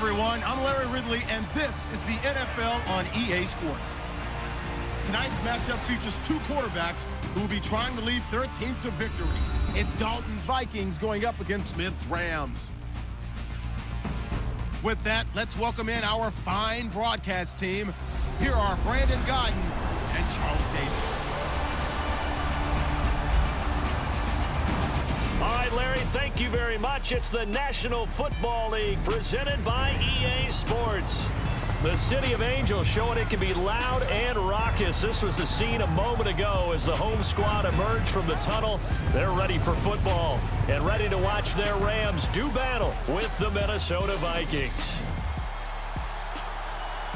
everyone. I'm Larry Ridley, and this is the NFL on EA Sports. Tonight's matchup features two quarterbacks who will be trying to lead their team to victory. It's Dalton's Vikings going up against Smith's Rams. With that, let's welcome in our fine broadcast team. Here are Brandon Godden and Charles Davis. All right, Larry, thank you very much. It's the National Football League presented by EA Sports. The City of Angels showing it can be loud and raucous. This was the scene a moment ago as the home squad emerged from the tunnel. They're ready for football and ready to watch their Rams do battle with the Minnesota Vikings.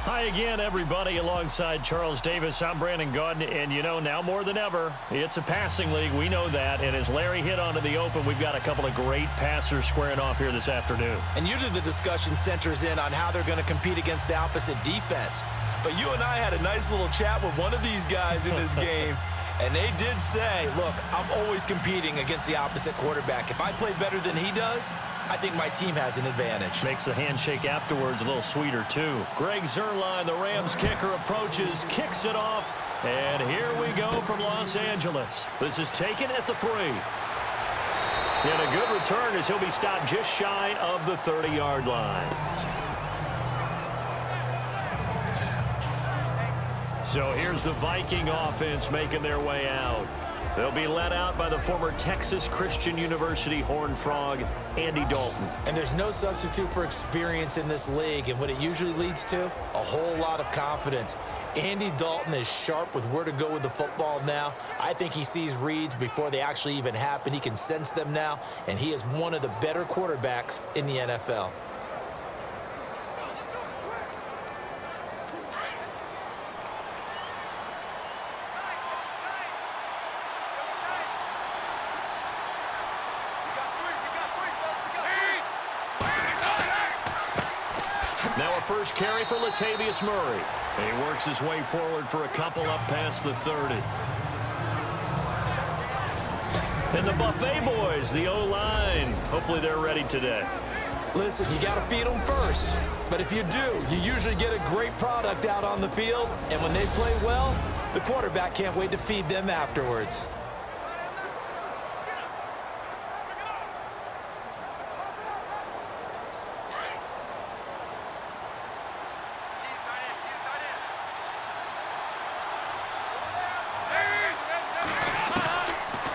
Hi again, everybody. Alongside Charles Davis, I'm Brandon Godden, and you know, now more than ever, it's a passing league. We know that, and as Larry hit onto the open, we've got a couple of great passers squaring off here this afternoon. And usually the discussion centers in on how they're going to compete against the opposite defense. But you and I had a nice little chat with one of these guys in this game, and they did say, look, I'm always competing against the opposite quarterback. If I play better than he does, I think my team has an advantage. Makes the handshake afterwards a little sweeter, too. Greg Zuerlein, the Rams kicker, approaches, kicks it off, and here we go from Los Angeles. This is taken at the 3. And a good return as he'll be stopped just shy of the 30-yard line. So here's the Viking offense making their way out. They'll be led out by the former Texas Christian University Horned Frog, Andy Dalton. And there's no substitute for experience in this league, and what it usually leads to, a whole lot of confidence. Andy Dalton is sharp with where to go with the football now. I think he sees reads before they actually even happen. He can sense them now, and he is one of the better quarterbacks in the NFL. Now a first carry for Latavius Murray. And he works his way forward for a couple up past the 30. And the Buffet boys, the O-line. Hopefully they're ready today. Listen, you got to feed them first. But if you do, you usually get a great product out on the field. And when they play well, the quarterback can't wait to feed them afterwards.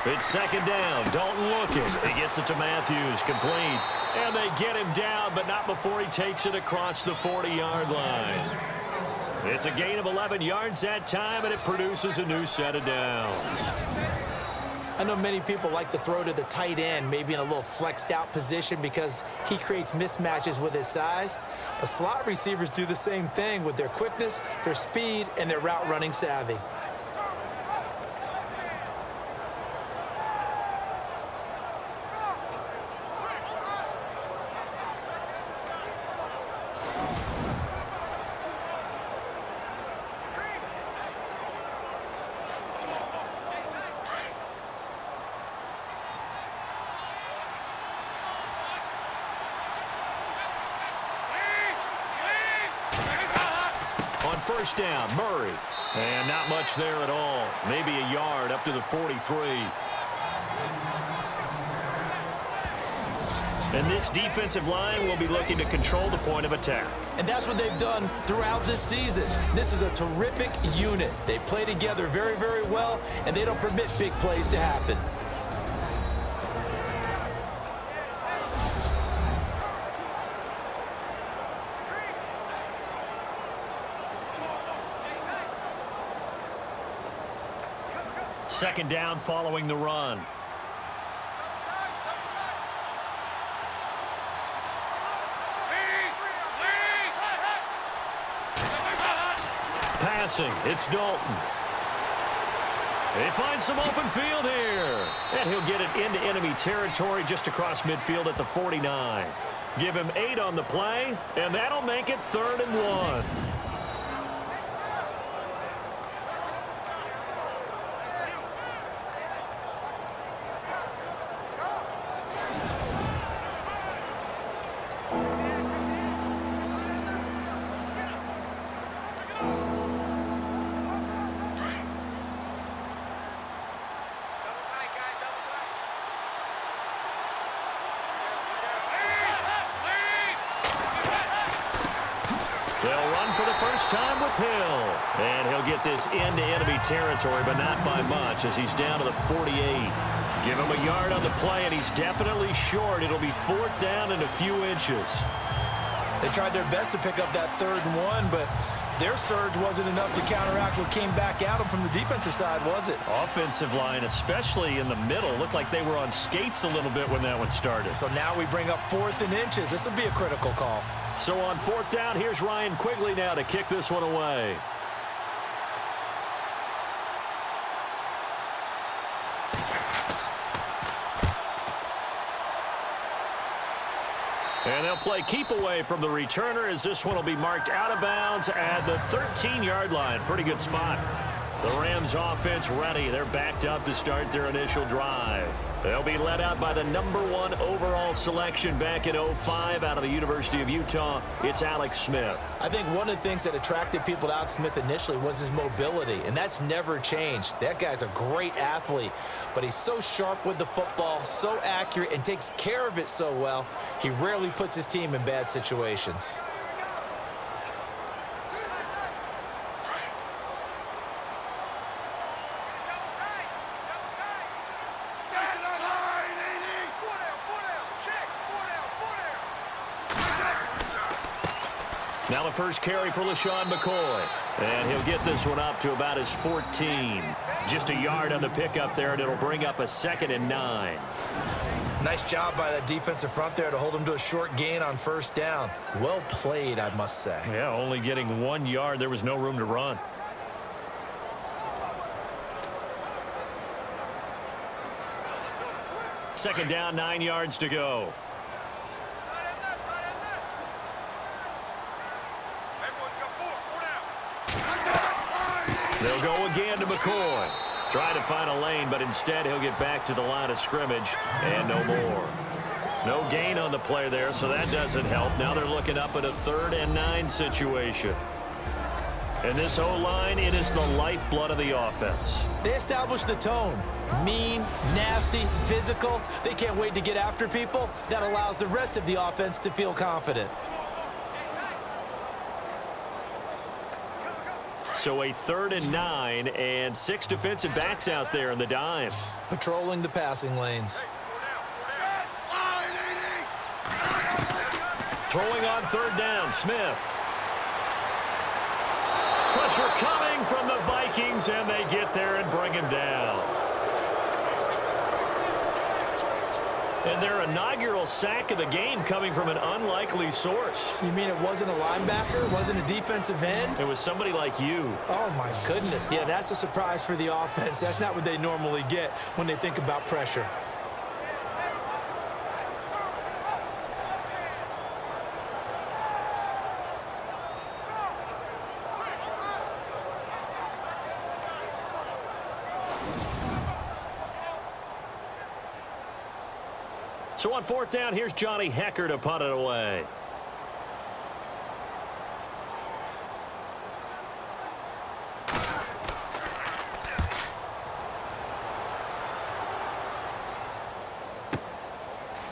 It's second down. Dalton looking. He gets it to Matthews. Complete. And they get him down, but not before he takes it across the 40-yard line. It's a gain of 11 yards that time, and it produces a new set of downs. I know many people like to throw to the tight end, maybe in a little flexed out position because he creates mismatches with his size. But slot receivers do the same thing with their quickness, their speed, and their route running savvy. First down, Murray. And not much there at all. Maybe a yard up to the 43. And this defensive line will be looking to control the point of attack. And that's what they've done throughout this season. This is a terrific unit. They play together very, very well, and they don't permit big plays to happen. Second down following the run. Passing, it's Dalton. They find some open field here. And he'll get it into enemy territory just across midfield at the 49. Give him 8 on the play, and that'll make it 3rd and 1. They'll run for the first time with Hill. And he'll get this into enemy territory, but not by much as he's down to the 48. Give him a yard on the play, and he's definitely short. It'll be 4th down and a few inches. They tried their best to pick up that 3rd and 1, but their surge wasn't enough to counteract what came back at them from the defensive side, was it? Offensive line, especially in the middle, looked like they were on skates a little bit when that one started. So now we bring up 4th and inches. This will be a critical call. So on 4th down, here's Ryan Quigley now to kick this one away. And they'll play keep away from the returner as this one will be marked out of bounds at the 13-yard line. Pretty good spot. The Rams offense ready. They're backed up to start their initial drive. They'll be led out by the #1 overall selection back in 05 out of the University of Utah. It's Alex Smith. I think one of the things that attracted people to Alex Smith initially was his mobility, and that's never changed. That guy's a great athlete, but he's so sharp with the football, so accurate, and takes care of it so well, he rarely puts his team in bad situations. Now the first carry for LaShawn McCoy. And he'll get this one up to about his 14. Just a yard on the pickup there, and it'll bring up a 2nd and 9. Nice job by that defensive front there to hold him to a short gain on 1st down. Well played, I must say. Yeah, only getting 1 yard. There was no room to run. Second down, 9 yards to go. They'll go again to McCoy. Trying to find a lane, but instead he'll get back to the line of scrimmage and no more. No gain on the play there, so that doesn't help. Now they're looking up at a 3rd and 9 situation. And this O-line, it is the lifeblood of the offense. They established the tone. Mean, nasty, physical. They can't wait to get after people. That allows the rest of the offense to feel confident. So a 3rd and 9 and 6 defensive backs out there in the dime. Patrolling the passing lanes. Throwing on 3rd down, Smith. Pressure coming from the Vikings, and they get there and bring him down. And their inaugural sack of the game coming from an unlikely source. You mean it wasn't a linebacker? It wasn't a defensive end? It was somebody like you. Oh, my goodness. Yeah, that's a surprise for the offense. That's not what they normally get when they think about pressure. So on 4th down, here's Johnny Hecker to punt it away.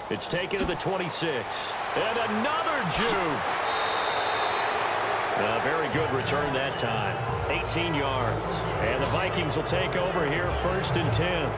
It's taken to the 26. And another juke. A very good return that time. 18 yards. And the Vikings will take over here 1st and 10.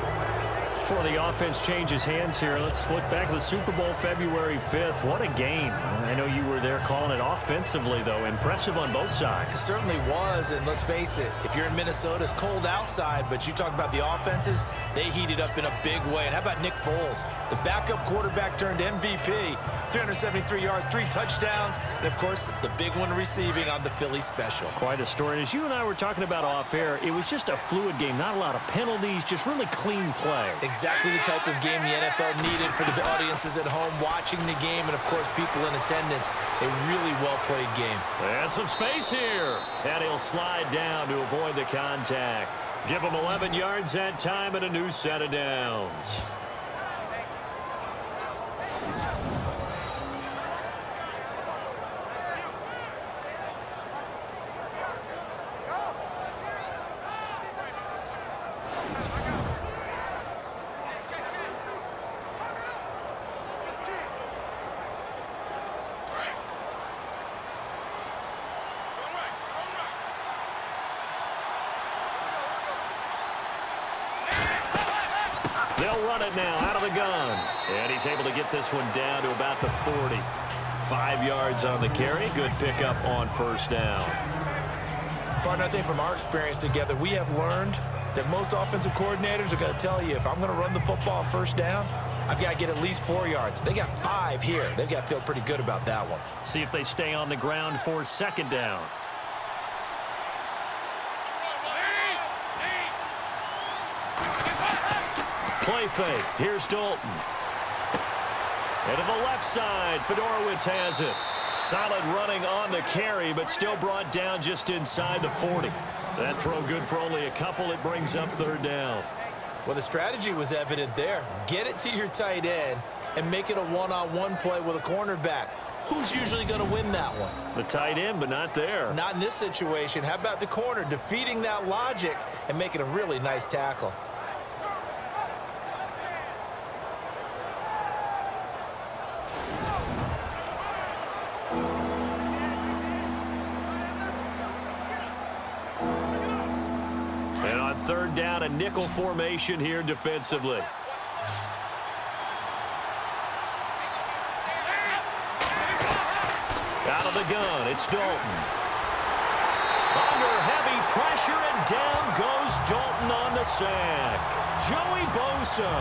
Before the offense changes hands here, let's look back at the Super Bowl February 5th. What a game. I know you were there calling it offensively, though. Impressive on both sides. It certainly was, and let's face it, if you're in Minnesota, it's cold outside, but you talk about the offenses, they heated up in a big way. And how about Nick Foles? The backup quarterback turned MVP, 373 yards, 3 touchdowns, and, of course, the big one receiving on the Philly special. Quite a story. And as you and I were talking about off air, it was just a fluid game. Not a lot of penalties, just really clean play. Exactly the type of game the NFL needed for the audiences at home watching the game and, of course, people in attendance. A really well-played game. And some space here. And he'll slide down to avoid the contact. Give him 11 yards that time and a new set of downs. They'll run it now out of the gun. And he's able to get this one down to about the 40. 5 yards on the carry. Good pickup on first down. Partner, I think from our experience together, we have learned that most offensive coordinators are going to tell you, if I'm going to run the football on first down, I've got to get at least 4 yards. They got 5 here. They've got to feel pretty good about that one. See if they stay on the ground for second down. Play fake. Here's Dalton. And to the left side, Fedorowicz has it. Solid running on the carry, but still brought down just inside the 40. That throw good for only a couple. It brings up third down. Well, the strategy was evident there. Get it to your tight end and make it a one-on-one play with a cornerback. Who's usually going to win that one? The tight end, but not there. Not in this situation. How about the corner defeating that logic and making a really nice tackle? And on third down, a nickel formation here defensively. Out of the gun, it's Dalton. Under heavy pressure, and down goes Dalton on the sack. Joey Bosa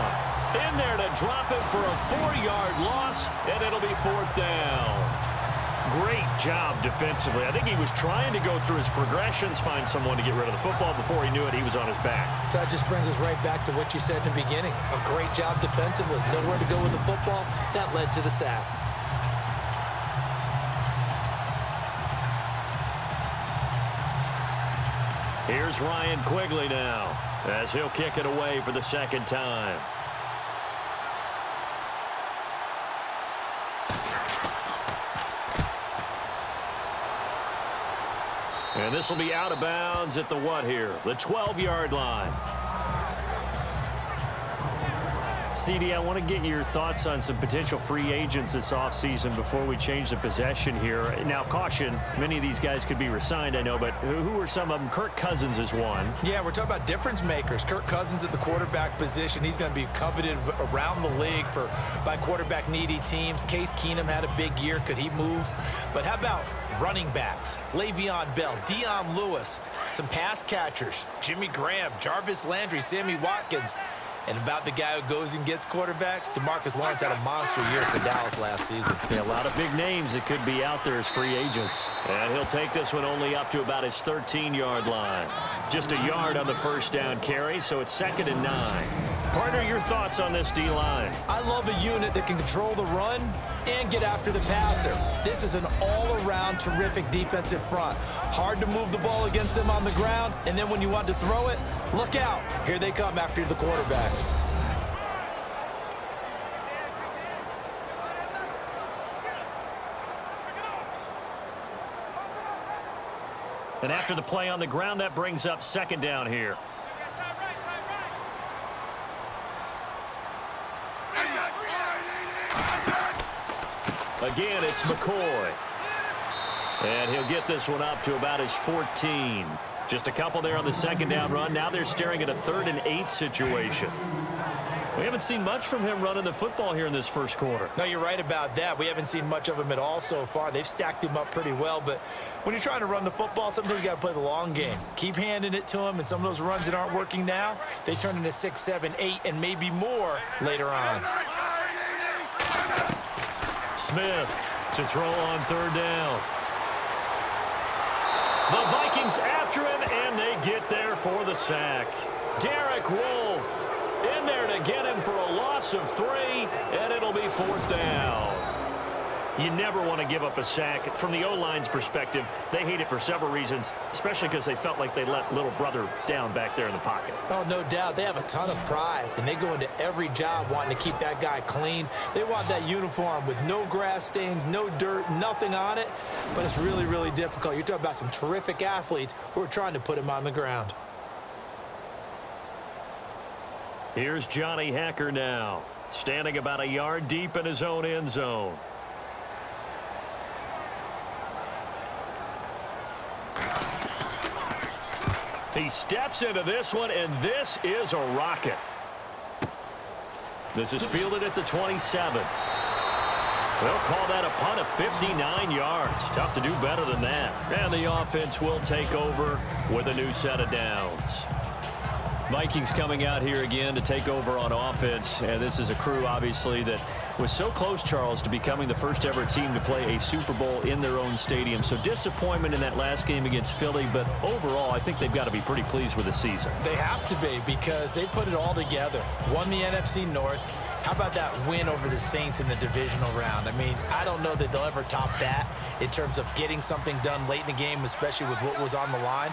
in there to drop him for a 4-yard loss, and it'll be fourth down. Great job defensively. I think he was trying to go through his progressions, find someone to get rid of the football. Before he knew it, he was on his back. So that just brings us right back to what you said in the beginning. A great job defensively. Nowhere to go with the football. That led to the sack. Here's Ryan Quigley now, as he'll kick it away for the second time. And this will be out of bounds at the what here? The 12-yard line. CD, I want to get your thoughts on some potential free agents this offseason before we change the possession here. Now, caution, many of these guys could be re-signed, I know, but who are some of them? Kirk Cousins is one. Yeah, we're talking about difference makers. Kirk Cousins at the quarterback position. He's going to be coveted around the league by quarterback-needy teams. Case Keenum had a big year. Could he move? But how about running backs? Le'Veon Bell, Dion Lewis, some pass catchers, Jimmy Graham, Jarvis Landry, Sammy Watkins. And about the guy who goes and gets quarterbacks, DeMarcus Lawrence had a monster year for Dallas last season. Yeah, a lot of big names that could be out there as free agents. And he'll take this one only up to about his 13-yard line. Just a yard on the first down carry, so it's 2nd and 9. Partner, your thoughts on this D-line? I love a unit that can control the run and get after the passer. This is an all-around terrific defensive front. Hard to move the ball against them on the ground, and then when you want to throw it, look out. Here they come after the quarterback. And after the play on the ground, that brings up second down here. Again, it's McCoy. And he'll get this one up to about his 14. Just a couple there on the second down run. Now they're staring at a 3rd and 8 situation. We haven't seen much from him running the football here in this first quarter. No, you're right about that. We haven't seen much of him at all so far. They've stacked him up pretty well, but when you're trying to run the football, sometimes you got to play the long game. Keep handing it to him, and some of those runs that aren't working now, they turn into 6, 7, 8, and maybe more later on. Smith to throw on third down. The Vikings after him, and they get there for the sack. Derek Wolfe in there to get him for a loss of 3, and it'll be 4th down. You never want to give up a sack. From the O-line's perspective, they hate it for several reasons, especially because they felt like they let little brother down back there in the pocket. Oh, no doubt. They have a ton of pride, and they go into every job wanting to keep that guy clean. They want that uniform with no grass stains, no dirt, nothing on it, but it's really, really difficult. You're talking about some terrific athletes who are trying to put him on the ground. Here's Johnny Hacker now, standing about a yard deep in his own end zone. He steps into this one, and this is a rocket. This is fielded at the 27. They'll call that a punt of 59 yards. Tough to do better than that. And the offense will take over with a new set of downs. Vikings coming out here again to take over on offense. And this is a crew, obviously, that was so close, Charles, to becoming the first ever team to play a Super Bowl in their own stadium. So disappointment in that last game against Philly. But overall, I think they've got to be pretty pleased with the season. They have to be, because they put it all together. Won the NFC North. How about that win over the Saints in the divisional round? I mean, I don't know that they'll ever top that in terms of getting something done late in the game, especially with what was on the line.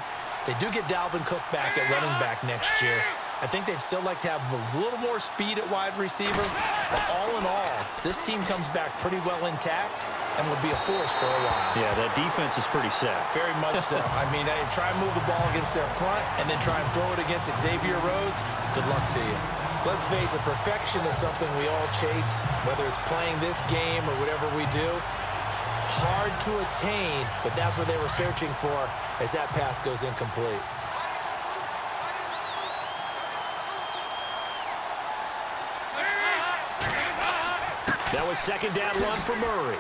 They do get Dalvin Cook back at running back next year. I think they'd still like to have a little more speed at wide receiver. But all in all, this team comes back pretty well intact and will be a force for a while. Yeah, that defense is pretty set. Very much so. I mean, try and move the ball against their front and then try and throw it against Xavier Rhodes. Good luck to you. Let's face it, perfection is something we all chase, whether it's playing this game or whatever we do. Hard to attain, but that's what they were searching for as that pass goes incomplete. That was second down run for Murray.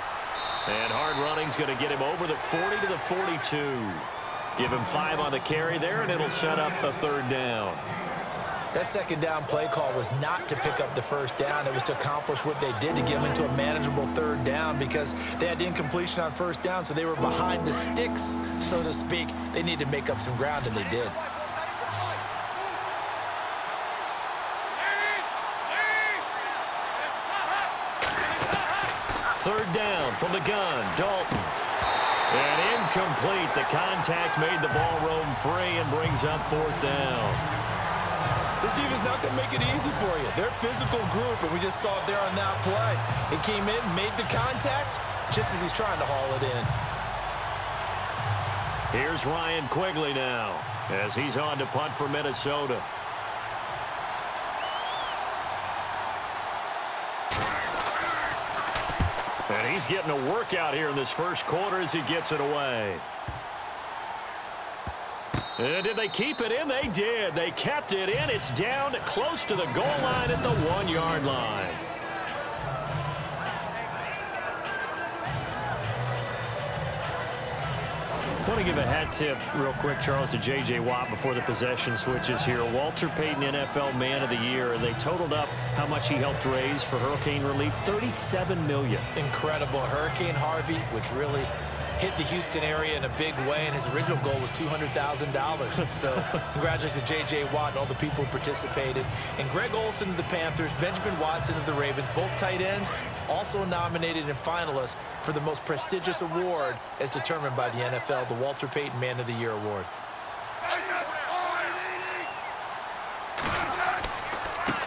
And hard running's going to get him over the 40 to the 42. Give him 5 on the carry there, and it'll set up a third down. That second down play call was not to pick up the first down. It was to accomplish what they did to get them into a manageable third down, because they had incompletion on first down, so they were behind the sticks, so to speak. They needed to make up some ground, and they did. Third down from the gun, Dalton. And incomplete. The contact made the ball roam free and brings up fourth down. This defense not going to make it easy for you. They're a physical group, and we just saw it there on that play. It came in, made the contact, just as he's trying to haul it in. Here's Ryan Quigley now, as he's on to punt for Minnesota. And he's getting a workout here in this first quarter as he gets it away. And did they keep it in? They did. They kept it in. It's down close to the goal line at the 1-yard line. I want to give a hat tip real quick, Charles, to J.J. Watt before the possession switches here. Walter Payton, NFL Man of the Year. They totaled up how much he helped raise for hurricane relief, $37 million. Incredible. Hurricane Harvey, which really hit the Houston area in a big way, and his original goal was $200,000. So congratulations to J.J. Watt and all the people who participated. And Greg Olsen of the Panthers, Benjamin Watson of the Ravens, both tight ends, also nominated and finalists for the most prestigious award as determined by the NFL, the Walter Payton Man of the Year Award.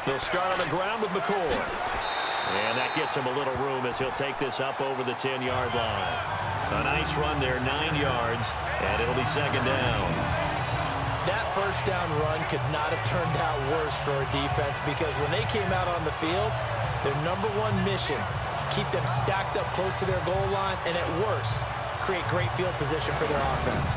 They'll start on the ground with McCoy. And that gets him a little room as he'll take this up over the 10-yard line. A nice run there, 9 yards, and it'll be second down. That first down run could not have turned out worse for a defense, because when they came out on the field, their number one mission, keep them stacked up close to their goal line, and at worst, create great field position for their offense.